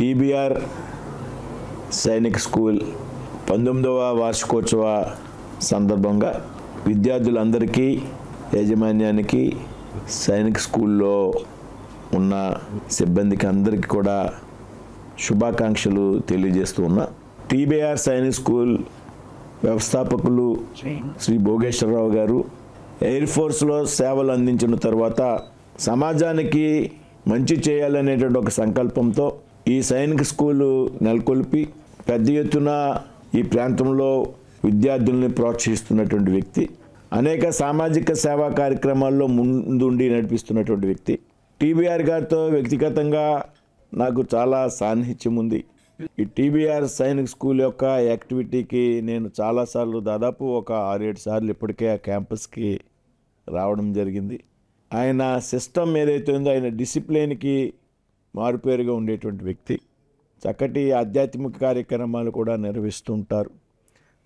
TBR Sainik school 19వ వార్షికోత్సవ సందర్భంగా విద్యార్థులందరికీ, యాజమాన్యానికి, సైనిక్ స్కూల్లో ఉన్న సిబ్బందికి అందరికీ కూడా శుభాకాంక్షలు తెలియజేస్తూ ఉన్నా. టీబీఆర్ సైనిక్ స్కూల్ వ్యవస్థాపకులు శ్రీ భోగేశ్వరరావు గారు ఎయిర్ ఫోర్స్లో సేవలు అందించిన తర్వాత సమాజానికి మంచి చేయాలనేటువంటి ఒక సంకల్పంతో ఈ సైనిక్ స్కూలు నెలకొల్పి పెద్ద ఎత్తున ఈ ప్రాంతంలో విద్యార్థుల్ని ప్రోత్సహిస్తున్నటువంటి వ్యక్తి, అనేక సామాజిక సేవా కార్యక్రమాల్లో ముందుండి నడిపిస్తున్నటువంటి వ్యక్తి. టీబీఆర్ గారితో వ్యక్తిగతంగా నాకు చాలా సాన్నిహిత్యం ఉంది. ఈ టీబీఆర్ సైనిక్ స్కూల్ యొక్క యాక్టివిటీకి నేను చాలాసార్లు, దాదాపు ఒక 6-7 సార్లు ఇప్పటికే ఆ క్యాంపస్కి రావడం జరిగింది. ఆయన సిస్టమ్ ఏదైతే ఉందో, ఆయన డిసిప్లిన్కి మారుపేరుగా ఉండేటువంటి వ్యక్తి. చక్కటి ఆధ్యాత్మిక కార్యక్రమాలు కూడా నిర్వహిస్తూ ఉంటారు.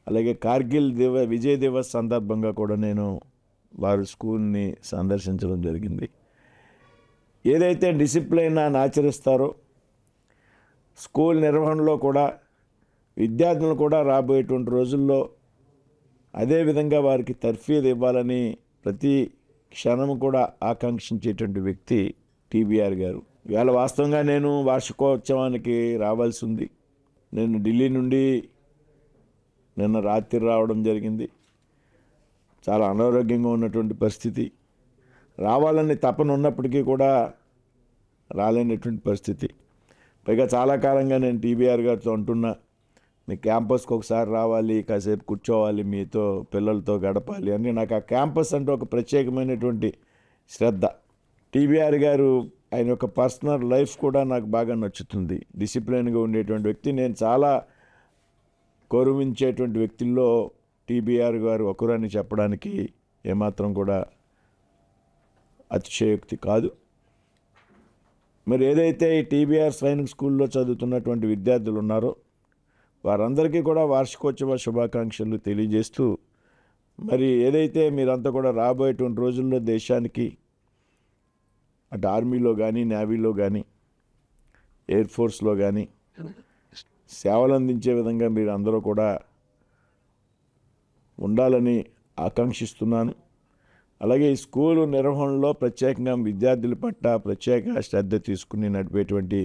అలాగే కార్గిల్ విజయ్ దివస్ సందర్భంగా కూడా నేను వారి స్కూల్ని సందర్శించడం జరిగింది. ఏదైతే డిసిప్లైన్ ఆచరిస్తారో స్కూల్ నిర్వహణలో కూడా విద్యార్థులను కూడా రాబోయేటువంటి రోజుల్లో అదేవిధంగా వారికి తర్ఫీదు ఇవ్వాలని ప్రతి క్షణం కూడా ఆకాంక్షించేటువంటి వ్యక్తి టీబీఆర్ గారు. ఇవాళ వాస్తవంగా నేను వార్షికోత్సవానికి రావాల్సి ఉంది. నేను ఢిల్లీ నుండి నిన్న రాత్రి రావడం జరిగింది. చాలా అనారోగ్యంగా ఉన్నటువంటి పరిస్థితి, రావాలని తపన ఉన్నప్పటికీ కూడా రాలేనటువంటి పరిస్థితి. పైగా చాలా కాలంగా నేను టీబీఆర్ గారితో అంటున్నా, మీ క్యాంపస్కి ఒకసారి రావాలి, కాసేపు కూర్చోవాలి, మీతో పిల్లలతో గడపాలి అని. నాకు ఆ క్యాంపస్ అంటే ఒక ప్రత్యేకమైనటువంటి శ్రద్ధ. టీబీఆర్ గారు ఆయన యొక్క పర్సనల్ లైఫ్ కూడా నాకు బాగా నచ్చుతుంది. డిసిప్లిన్గా ఉండేటువంటి వ్యక్తి. నేను చాలా గౌరవించేటువంటి వ్యక్తుల్లో టీబీఆర్ గారు ఒకరని చెప్పడానికి ఏమాత్రం కూడా అతిశయోక్తి కాదు. మరి ఏదైతే ఈ టీబీఆర్ సైనిక్ స్కూల్లో చదువుతున్నటువంటి విద్యార్థులు ఉన్నారో వారందరికీ కూడా వార్షికోత్సవ శుభాకాంక్షలు తెలియజేస్తూ, మరి ఏదైతే మీరంతా కూడా రాబోయేటువంటి రోజుల్లో దేశానికి అటు ఆర్మీలో కానీ, నేవీలో కానీ, ఎయిర్ ఫోర్స్లో కానీ సేవలు అందించే విధంగా మీరు అందరూ కూడా ఉండాలని ఆకాంక్షిస్తున్నాను. అలాగే ఈ స్కూలు నిర్వహణలో ప్రత్యేకంగా విద్యార్థుల పట్ల ప్రత్యేక శ్రద్ధ తీసుకుని నడిపేటువంటి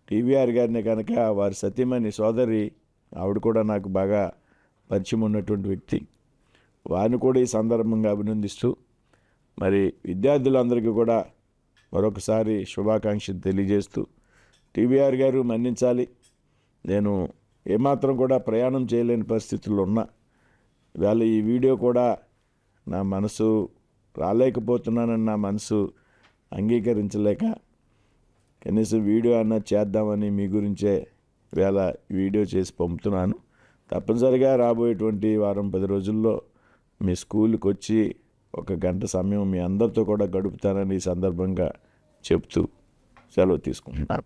టీబీఆర్ గారిని కనుక వారి సతీమణి సోదరి, ఆవిడ కూడా నాకు బాగా పరిచయం ఉన్నటువంటి వ్యక్తి, వారిని కూడా ఈ సందర్భంగా అభినందిస్తూ, మరి విద్యార్థులందరికీ కూడా మరొకసారి శుభాకాంక్షలు తెలియజేస్తూ, టీబీఆర్ గారు మన్నించాలి, నేను ఏమాత్రం కూడా ప్రయాణం చేయలేని పరిస్థితుల్లో ఉన్నా. ఇవాళ ఈ వీడియో కూడా నా మనసు రాలేకపోతున్నానని నా మనసు అంగీకరించలేక కనీసం వీడియో అన్నా చేద్దామని మీ గురించే ఇవాళ వీడియో చేసి పంపుతున్నాను. తప్పనిసరిగా రాబోయేటువంటి 10 రోజుల్లో మీ స్కూల్కి వచ్చి 1 గంట సమయం మీ అందరితో కూడా గడుపుతానని ఈ సందర్భంగా చెప్తూ సెలవు తీసుకుంటున్నాను.